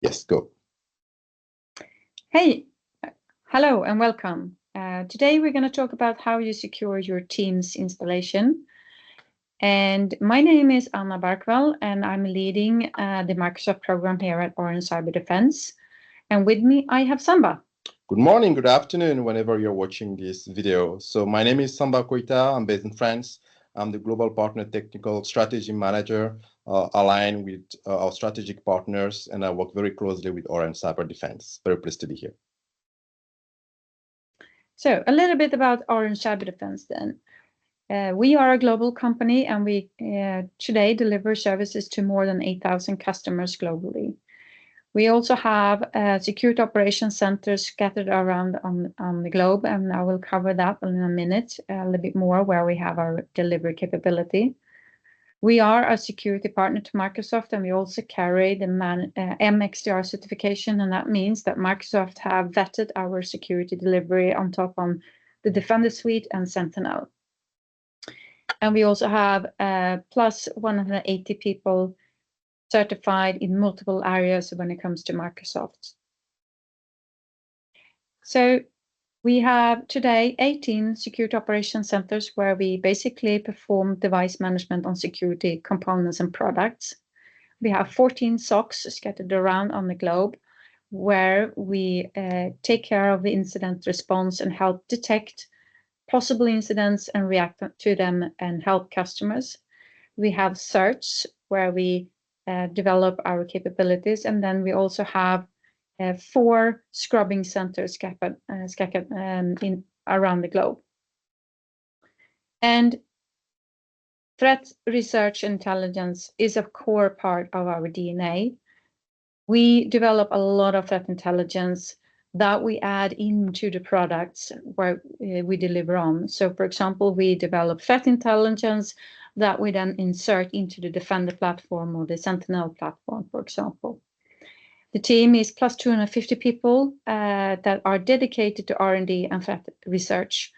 Yes, go. Hey, hello and welcome. Today we're going to talk about how you secure your Teams installation. And my name is Anna Barkvall, and I'm leading the Microsoft program here at Orange Cyberdefense. And with me, I have Samba. Good morning, good afternoon, whenever you're watching this video. So my name is Samba Koita. I'm based in France. I'm the Global Partner Technical Strategy Manager, aligned with our strategic partners, and I work very closely with Orange Cyberdefense. Very pleased to be here. So a little bit about Orange Cyberdefense then. We are a global company, and we today deliver services to more than 8,000 customers globally. We also have security operations centers scattered around on the globe, and I will cover that in a minute, a little bit more where we have our delivery capability. We are a security partner to Microsoft, and we also carry the MXDR certification, and that means that Microsoft have vetted our security delivery on top on the Defender Suite and Sentinel. And we also have plus 180 people certified in multiple areas when it comes to Microsoft. So we have today 18 security operations centers where we basically perform device management on security components and products. We have 14 SOCs scattered around on the globe where we take care of the incident response and help detect possible incidents and react to them and help customers. We have certs where we develop our capabilities, and then we also have 4 scrubbing centers scattered around the globe. And threat research intelligence is a core part of our DNA. We develop a lot of threat intelligence that we add into the products where we deliver on. So, for example, we develop threat intelligence that we then insert into the Defender platform or the Sentinel platform, for example. The team is plus 250 people that are dedicated to R&D and threat research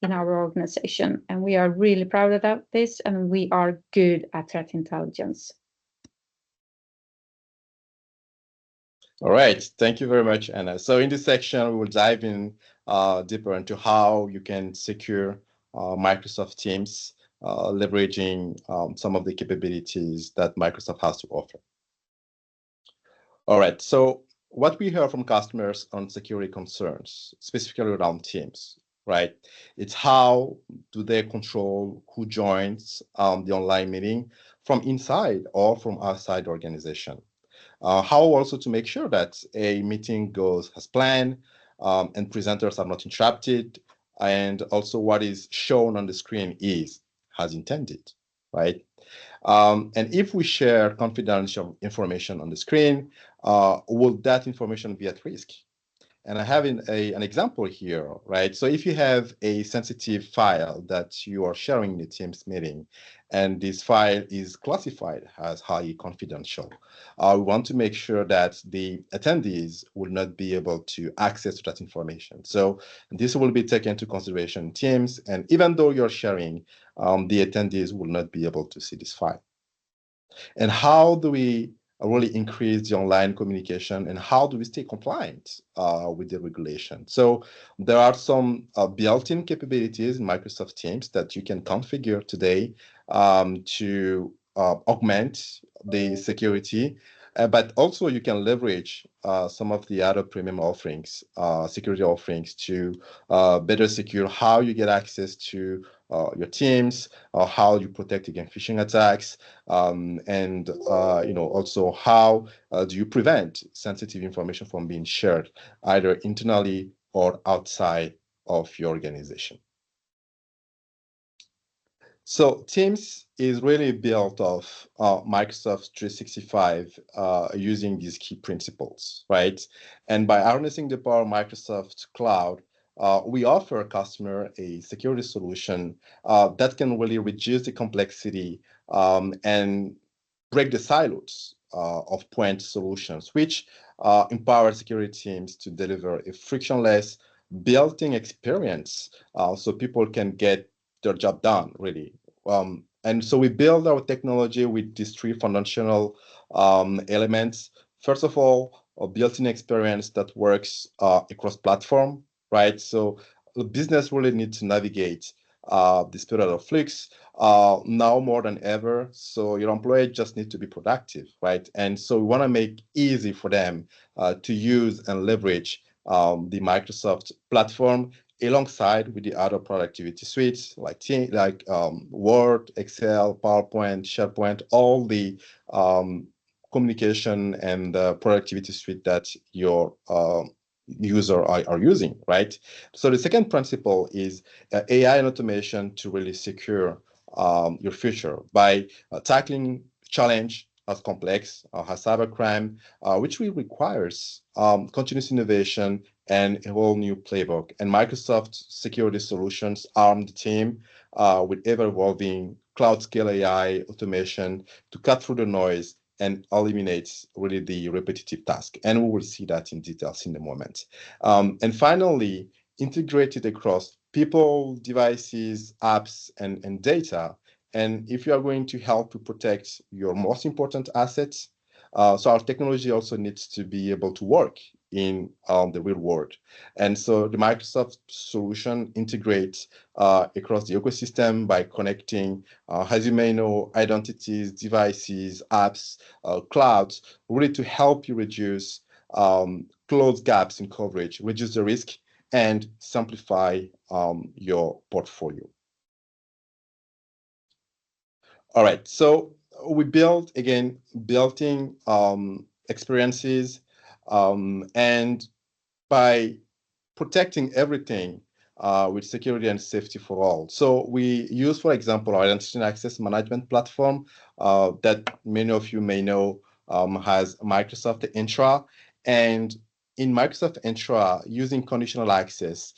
in our organization. And we are really proud of this, and we are good at threat intelligence. All right, thank you very much, Anna. So in this section, we will dive in deeper into how you can secure Microsoft Teams, leveraging some of the capabilities that Microsoft has to offer. All right, so what we hear from customers on security concerns, specifically around Teams, right? It's how do they control who joins the online meeting from inside or from outside the organization. How also to make sure that a meeting goes as planned and presenters are not interrupted, and also what is shown on the screen is as intended, right? And if we share confidential information on the screen, will that information be at risk? And I have an example here, right? So if you have a sensitive file that you are sharing in the Teams meeting, and this file is classified as highly confidential, we want to make sure that the attendees will not be able to access that information. So this will be taken into consideration in Teams, and even though you're sharing, the attendees will not be able to see this file. And how do we really increase the online communication, and how do we stay compliant with the regulation? So there are some built-in capabilities in Microsoft Teams that you can configure today to augment the security, but also you can leverage some of the other premium offerings, security offerings, to better secure how you get access to your Teams, how you protect against phishing attacks, and also how do you prevent sensitive information from being shared either internally or outside of your organization. So Teams is really built off Microsoft 365 using these key principles, right? And by harnessing the power of Microsoft Cloud, we offer a customer a security solution that can really reduce the complexity and break the silos of point solutions, which empower security teams to deliver a frictionless built-in experience so people can get their job done, really. And so we build our technology with these 3 foundational elements First of all, a built-in experience that works across platform, right? So the business really needs to navigate this period of flux now more than ever. So your employees just need to be productive, right? And so we want to make easy for them to use and leverage the Microsoft platform alongside with the other productivity suites like Word, Excel, PowerPoint, SharePoint, all the communication and productivity suite that your user are using, right? So the second principle is AI and automation to really secure your future by tackling challenge as complex as cybercrime, which will requires continuous innovation and a whole new playbook. And Microsoft security solutions arm the team with ever-evolving cloud-scale AI automation to cut through the noise and eliminates really the repetitive task. And we will see that in details in a moment. And finally, integrated across people, devices, apps, and data. And if you are going to help to protect your most important assets, so our technology also needs to be able to work in the real world. And so the Microsoft solution integrates across the ecosystem by connecting, as you may know, identities, devices, apps, clouds, really to help you reduce close gaps in coverage, reduce the risk, and simplify your portfolio. All right, so we build again built-in experiences, and by protecting everything with security and safety for all. So we use, for example, our identity and access management platform that many of you may know has Microsoft Entra. And in Microsoft Entra, using conditional access,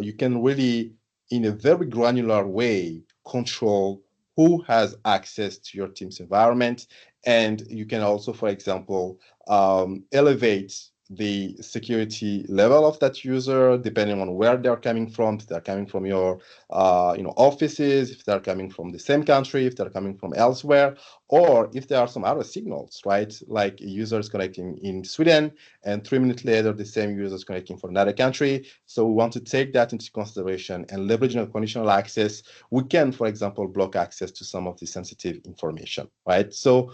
you can really, in a very granular way, control who has access to your team's environment. And you can also, for example, elevate the security level of that user depending on where they're coming from. If they're coming from your offices, if they're coming from the same country, if they're coming from elsewhere, or if there are some other signals, right? Like users connecting in Sweden and 3 minutes later the same user is connecting from another country. So we want to take that into consideration, and leveraging a conditional access, we can, for example, block access to some of the sensitive information, right? So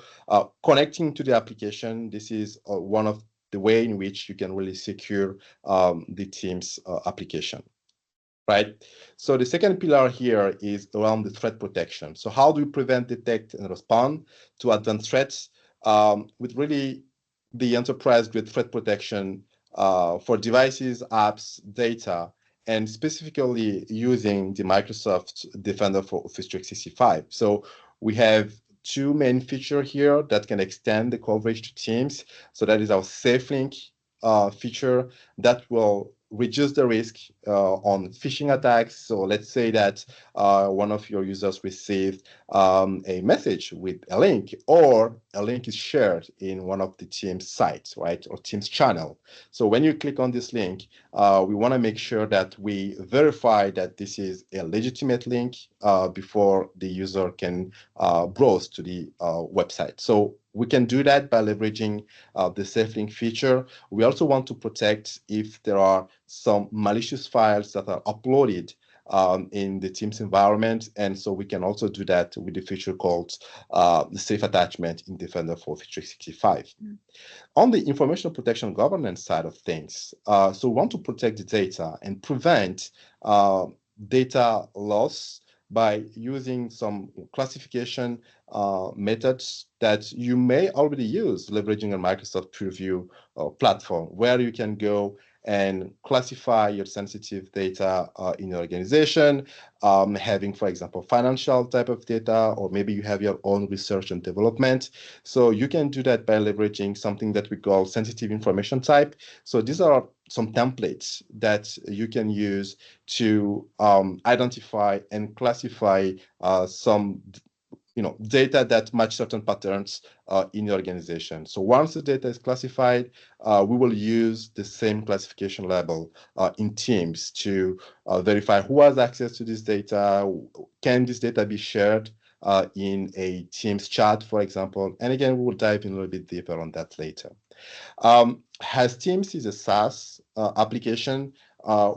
connecting to the application, this is one of the way in which you can really secure the team's application, right? So the second pillar here is around the threat protection. So how do we prevent, detect, and respond to advanced threats with really the enterprise-grade threat protection for devices, apps, data, and specifically using the Microsoft Defender for Office 365. So we have two main features here that can extend the coverage to teams. So that is our SafeLink feature that will reduce the risk on phishing attacks. So let's say that one of your users received a message with a link, or a link is shared in one of the team's sites, right, or team's channel. So when you click on this link, we want to make sure that we verify that this is a legitimate link before the user can browse to the website. So we can do that by leveraging the SafeLink feature. We also want to protect if there are some malicious files that are uploaded in the Teams environment. And so we can also do that with the feature called the Safe Attachment in Defender for Office 365. Mm. On the information protection governance side of things, so we want to protect the data and prevent data loss by using some classification methods that you may already use, leveraging a Microsoft Purview platform, where you can go and classify your sensitive data in your organization, having, for example, financial type of data, or maybe you have your own research and development. So you can do that by leveraging something that we call sensitive information type. So these are some templates that you can use to identify and classify some data that match certain patterns in your organization. So once the data is classified, we will use the same classification label in Teams to verify who has access to this data. Can this data be shared in a Teams chat, for example? And again, we will dive in a little bit deeper on that later. As Teams is a SaaS application,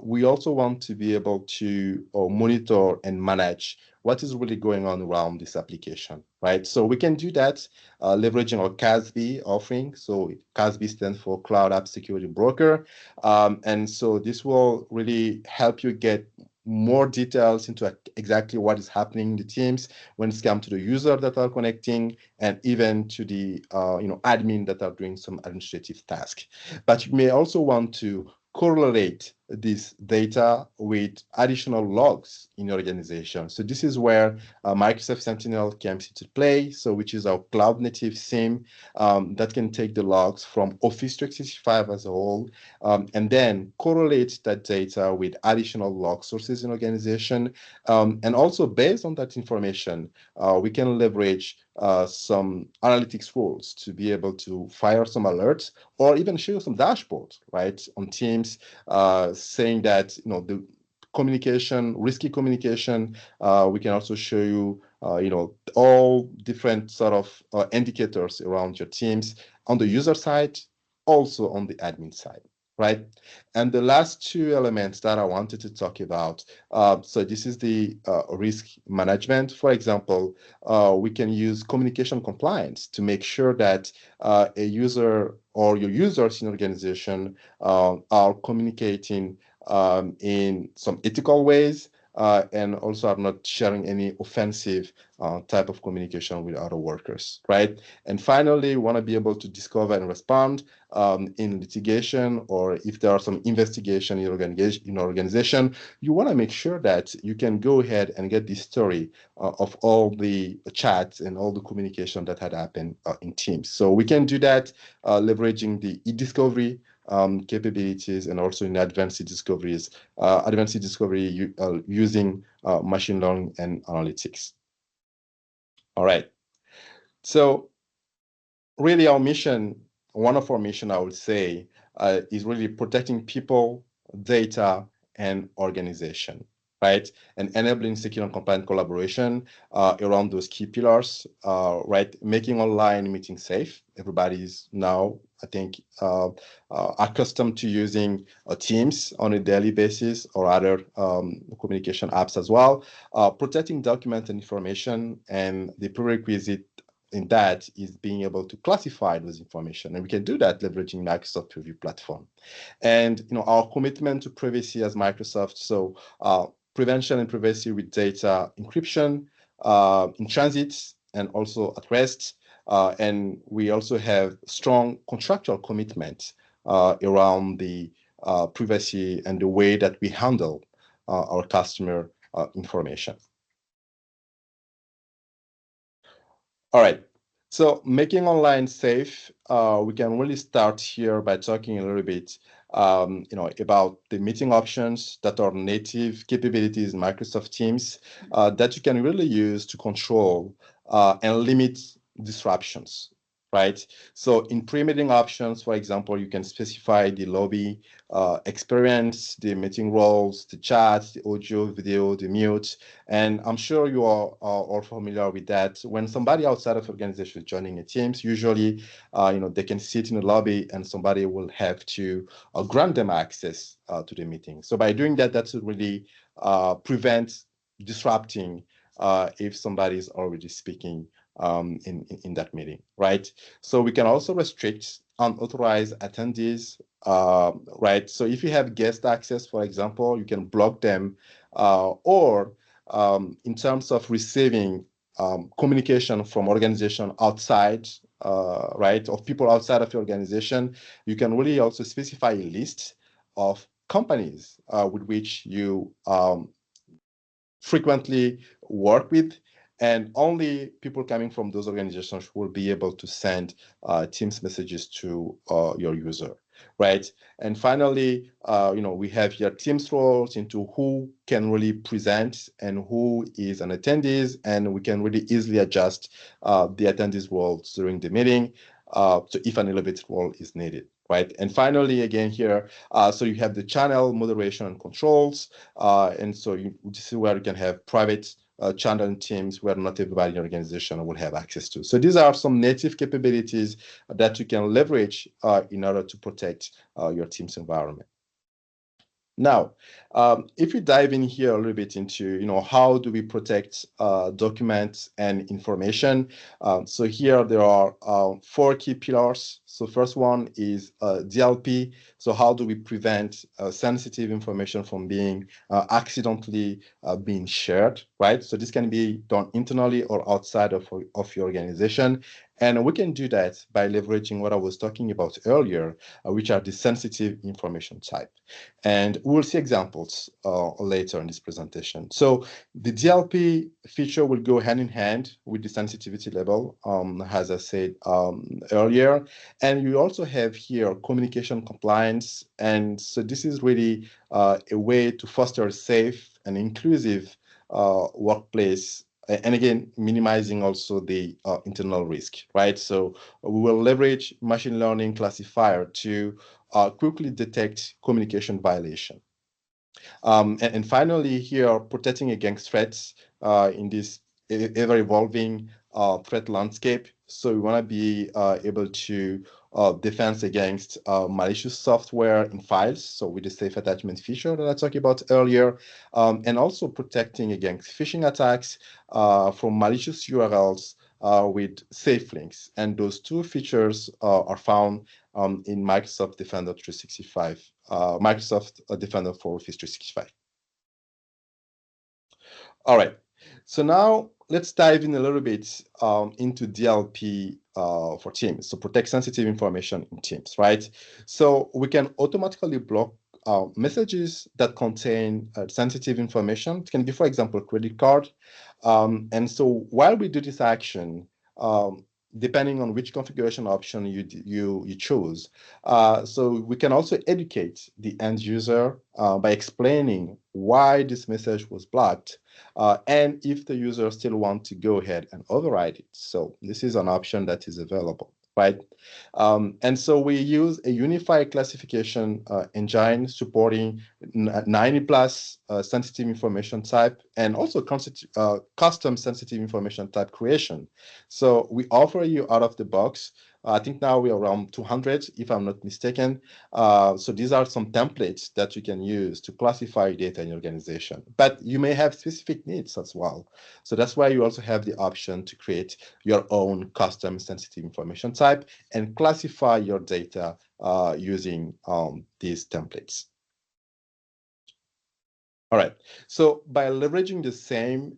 we also want to be able to monitor and manage what is really going on around this application, right? So we can do that leveraging our CASB offering. So CASB stands for Cloud App Security Broker. And so this will really help you get more details into exactly what is happening in the teams when it's come to the user that are connecting and even to the admin that are doing some administrative task. But you may also want to correlate this data with additional logs in your organization. So this is where Microsoft Sentinel comes into play, so which is our cloud native SIEM that can take the logs from Office 365 as a whole and then correlate that data with additional log sources in organization. And also based on that information, we can leverage some analytics rules to be able to fire some alerts or even show some dashboards, right, on Teams saying that, the communication, risky communication, we can also show you, all different sort of indicators around your teams on the user side, also on the admin side, right? And the last two elements that I wanted to talk about, so this is the risk management. For example, we can use communication compliance to make sure that a user or your users in organization are communicating in some ethical ways and also are not sharing any offensive type of communication with other workers, right? And finally, we want to be able to discover and respond in litigation, or if there are some investigation in your organization, you want to make sure that you can go ahead and get the story of all the chats and all the communication that had happened in Teams. So we can do that leveraging the e-discovery capabilities and also in advanced discovery using machine learning and analytics. All right. So really our mission, one of our mission, I would say, is really protecting people, data, and organization, right? And enabling secure and compliant collaboration around those key pillars, right? Making online meetings safe. Everybody's now, I think, accustomed to using Teams on a daily basis or other communication apps as well. Protecting document and information, and the prerequisite in that is being able to classify those information, and we can do that leveraging Microsoft Preview platform. And our commitment to privacy as Microsoft, so prevention and privacy with data encryption in transit and also at rest, and we also have strong contractual commitment around the privacy and the way that we handle our customer information. All right. So making online safe, we can really start here by talking a little bit, about the meeting options that are native capabilities in Microsoft Teams that you can really use to control and limit disruptions, right? So in pre-meeting options, for example, you can specify the lobby experience, the meeting roles, the chat, the audio, video, the mute. And I'm sure you are all familiar with that. When somebody outside of organization is joining a Teams, usually, they can sit in the lobby and somebody will have to grant them access to the meeting. So by doing that, that's really prevent disrupting if somebody is already speaking in that meeting, right? So we can also restrict unauthorized attendees, right? So if you have guest access, for example, you can block them, or in terms of receiving communication from organization outside, right, of people outside of your organization, you can really also specify a list of companies with which you frequently work with, and only people coming from those organizations will be able to send Teams messages to your user, right? And finally, we have here Teams roles into who can really present and who is an attendees, and we can really easily adjust the attendees roles during the meeting, so if an elevated role is needed, right? And finally, again here, so you have the channel moderation and controls, and so this is where you can have private channel in Teams where not everybody in your organization will have access to. So these are some native capabilities that you can leverage in order to protect your Teams environment. Now, if we dive in here a little bit into, how do we protect documents and information? So here there are 4 key pillars. So first one is DLP. So how do we prevent sensitive information from being accidentally being shared, right? So this can be done internally or outside of your organization. And we can do that by leveraging what I was talking about earlier, which are the sensitive information type. And we'll see examples later in this presentation. So the DLP feature will go hand in hand with the sensitivity level, as I said earlier. And you also have here communication compliance. And so this is really a way to foster a safe and inclusive workplace, and again, minimizing also the internal risk, right? So we will leverage machine learning classifier to quickly detect communication violation. And finally, here, protecting against threats in this ever-evolving threat landscape. So we want to be able to defense against malicious software in files, so with the safe attachment feature that I talked about earlier, and also protecting against phishing attacks from malicious URLs with safe links. And those 2 features are found in Microsoft Defender 365, Microsoft Defender for Office 365. All right, so now let's dive in a little bit into DLP for Teams. So protect sensitive information in Teams, right? So we can automatically block messages that contain sensitive information. It can be, for example, credit card. And so while we do this action, depending on which configuration option you choose, so we can also educate the end user by explaining why this message was blocked, and if the user still wants to go ahead and override it. So this is an option that is available, right? And so we use a unified classification engine supporting 90 plus sensitive information type, and also custom sensitive information type creation. So we offer you out of the box, I think now we're around 200, if I'm not mistaken. So these are some templates that you can use to classify data in your organization. But you may have specific needs as well. So that's why you also have the option to create your own custom sensitive information type and classify your data using these templates. All right, so by leveraging the same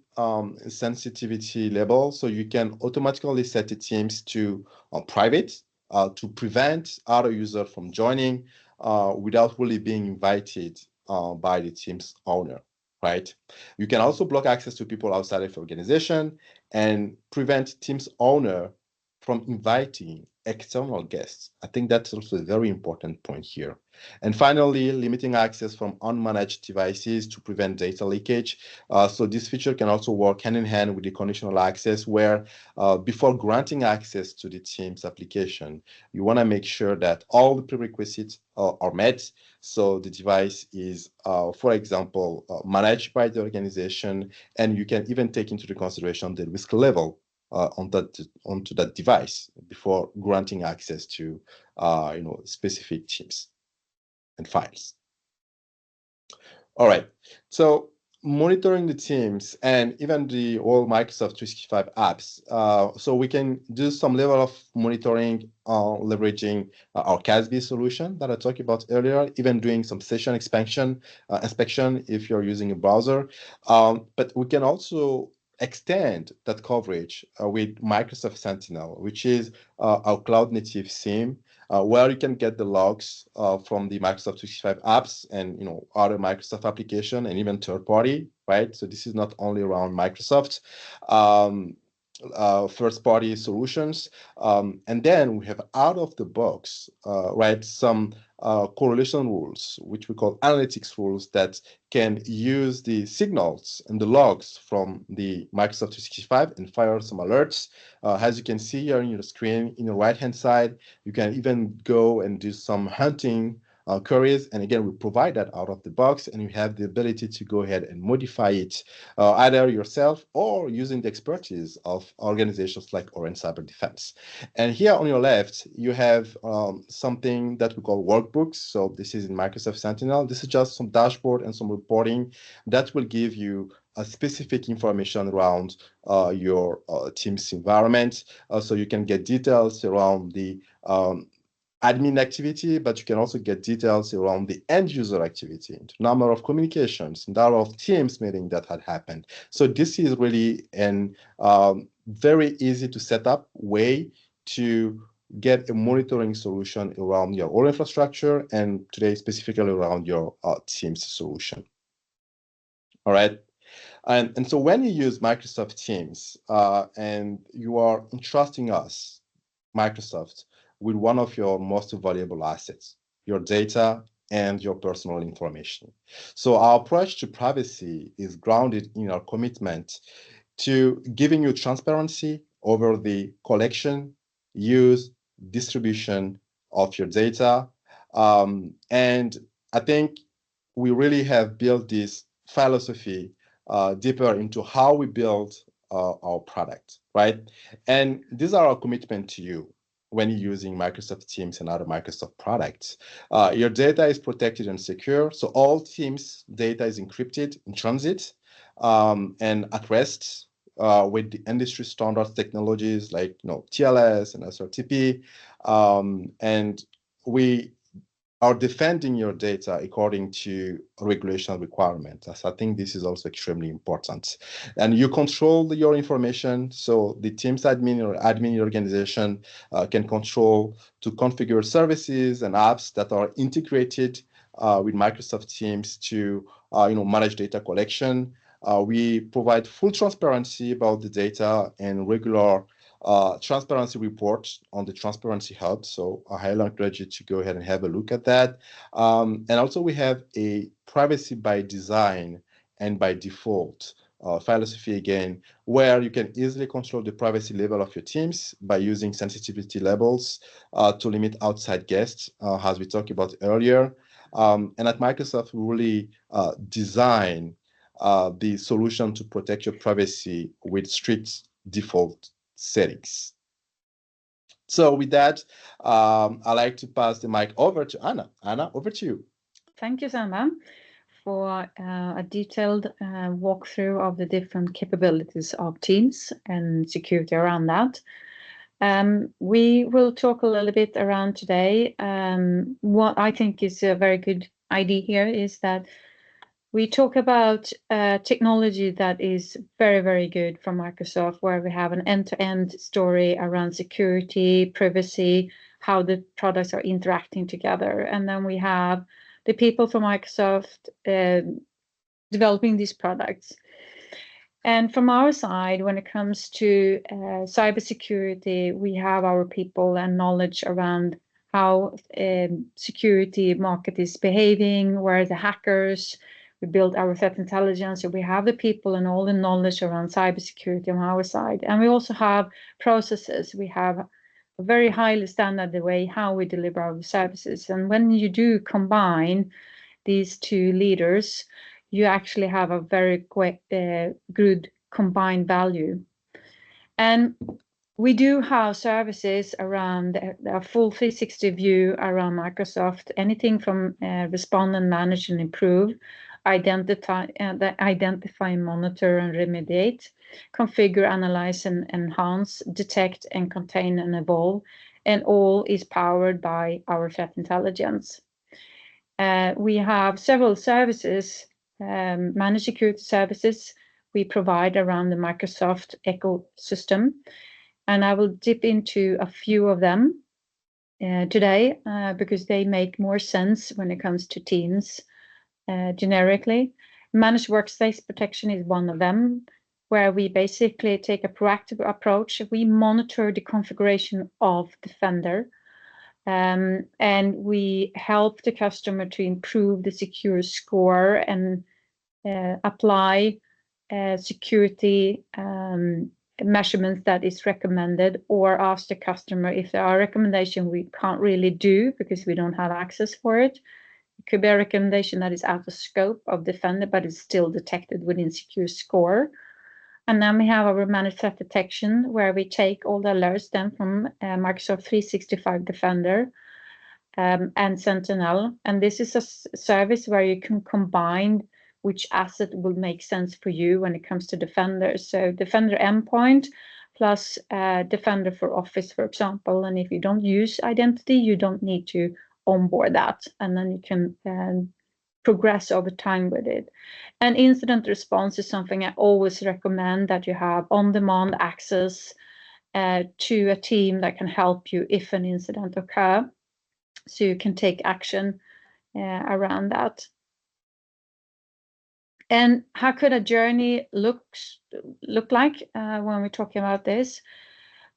sensitivity level, so you can automatically set the teams to private to prevent other users from joining without really being invited by the team's owner, right? You can also block access to people outside of your organization and prevent team's owner from inviting external guests. I think that's also a very important point here. And finally, limiting access from unmanaged devices to prevent data leakage. So this feature can also work hand in hand with the conditional access, where before granting access to the Teams application, you want to make sure that all the prerequisites are met. So the device is, for example, managed by the organization, and you can even take into the consideration the risk level onto that device before granting access to specific teams and files. All right, so monitoring the teams and even the all Microsoft 365 apps. So we can do some level of monitoring leveraging our CASB solution that I talked about earlier, even doing some session inspection if you're using a browser. But we can also extend that coverage with Microsoft Sentinel, which is our cloud native SIEM, where you can get the logs from the Microsoft 365 apps and other Microsoft application and even third party, right? So this is not only around Microsoft first party solutions. And then we have out of the box, right, some correlation rules, which we call analytics rules, that can use the signals and the logs from the Microsoft 365 and fire some alerts. As you can see here on your screen, in the right-hand side, you can even go and do some hunting queries. And again, we provide that out of the box, and you have the ability to go ahead and modify it either yourself or using the expertise of organizations like Orange Cyberdefense. And here on your left, you have something that we call workbooks. So this is in Microsoft Sentinel. This is just some dashboard and some reporting that will give you specific information around your team's environment. So you can get details around the admin activity, but you can also get details around the end user activity, number of communications, number of Teams meeting that had happened. So this is really an very easy to set up way to get a monitoring solution around your own infrastructure, and today specifically around your Teams solution. All right. And so when you use Microsoft Teams and you are entrusting us, Microsoft, with one of your most valuable assets, your data and your personal information. So our approach to privacy is grounded in our commitment to giving you transparency over the collection, use, distribution of your data. And I think we really have built this philosophy deeper into how we build our product, right? And these are our commitment to you when you're using Microsoft Teams and other Microsoft products. Your data is protected and secure. So all Teams data is encrypted in transit and at rest with the industry standard technologies like TLS and SRTP. And we are defending your data according to regulation requirements. I think this is also extremely important. And you control your information, so the Teams admin or admin organization can control to configure services and apps that are integrated with Microsoft Teams to manage data collection. We provide full transparency about the data and regular transparency report on the Transparency Hub. So I highly encourage you to go ahead and have a look at that. And also we have a privacy by design and by default philosophy again, where you can easily control the privacy level of your teams by using sensitivity levels to limit outside guests, as we talked about earlier. And at Microsoft, we really design the solution to protect your privacy with strict default settings. So with that, I'd like to pass the mic over to Anna. Anna, over to you. Thank you, Samba, for a detailed walkthrough of the different capabilities of Teams and security around that. We will talk a little bit around today. What I think is a very good idea here is that we talk about technology that is very, very good from Microsoft, where we have an end-to-end story around security, privacy, how the products are interacting together. And then we have the people from Microsoft developing these products. And from our side, when it comes to cybersecurity, we have our people and knowledge around how security market is behaving, where are the hackers. We build our threat intelligence, so we have the people and all the knowledge around cybersecurity on our side. And we also have processes. We have a very highly standard the way how we deliver our services. And when you do combine these two leaders, you actually have a very good combined value. And we do have services around a full 360 view around Microsoft, anything from respond and manage and improve, identify, monitor and remediate, configure, analyze and enhance, detect and contain and evolve, and all is powered by our threat intelligence. We have several services, managed security services we provide around the Microsoft ecosystem. And I will dip into a few of them today because they make more sense when it comes to Teams generically. Managed workspace protection is one of them, where we basically take a proactive approach. We monitor the configuration of Defender, and we help the customer to improve the secure score and apply security measurements that is recommended, or ask the customer if there are recommendations we can't really do because we don't have access for it. It could be a recommendation that is out of scope of Defender, but is still detected within Secure Score. And then we have our managed threat detection, where we take all the alerts then from Microsoft 365 Defender and Sentinel. And this is a service where you can combine which asset will make sense for you when it comes to Defender. So Defender Endpoint plus Defender for Office, for example. And if you don't use identity, you don't need to onboard that. And then you can progress over time with it. And incident response is something I always recommend, that you have on-demand access to a team that can help you if an incident occurs, so you can take action around that. And how could a journey look like when we're talking about this?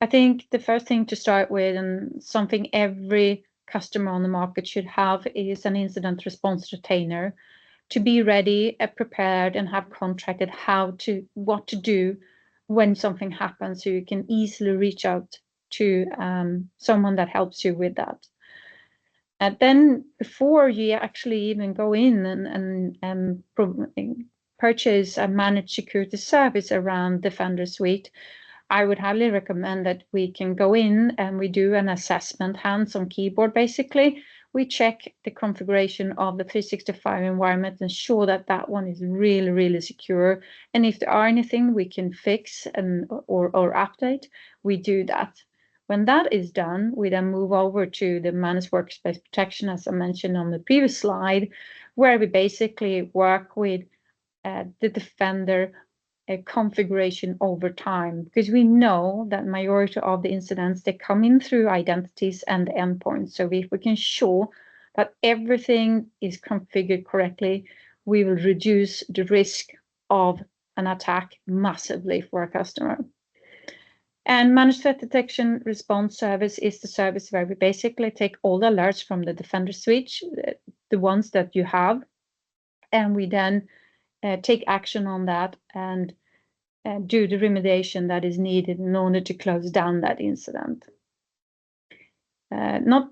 I think the first thing to start with, and something every customer on the market should have, is an incident response retainer to be ready, prepared, and have contracted what to do when something happens, so you can easily reach out to someone that helps you with that. And then before you actually even go in and purchase a managed security service around Defender Suite, I would highly recommend that we can go in and we do an assessment, hands on keyboard basically. We check the configuration of the 365 environment and ensure that that one is really, really secure. And if there are anything we can fix or update, we do that. When that is done, we then move over to the managed workspace protection, as I mentioned on the previous slide, where we basically work with the Defender configuration over time, because we know that majority of the incidents, they come in through identities and the endpoints. So if we can ensure that everything is configured correctly, we will reduce the risk of an attack massively for a customer. And managed threat detection response service is the service where we basically take all the alerts from the Defender Suite, the ones that you have, and we then take action on that and do the remediation that is needed in order to close down that incident. Not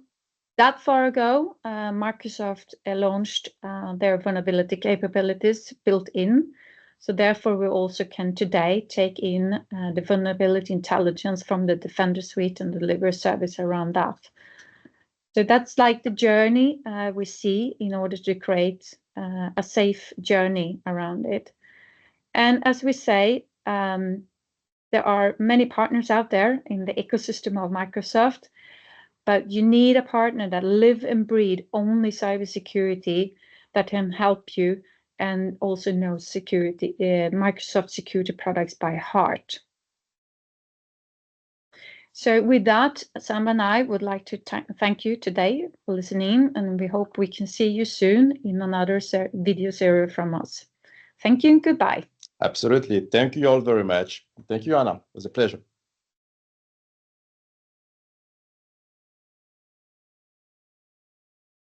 that far ago, Microsoft launched their vulnerability capabilities built in. So therefore, we also can today take in the vulnerability intelligence from the Defender Suite and deliver a service around that. So that's like the journey we see in order to create a safe journey around it. And as we say, there are many partners out there in the ecosystem of Microsoft, but you need a partner that live and breathe only cybersecurity, that can help you and also knows security, Microsoft security products by heart. So with that, Samba and I would like to thank you today for listening, and we hope we can see you soon in another video series from us. Thank you and goodbye. Absolutely. Thank you all very much. Thank you, Anna. It was a pleasure.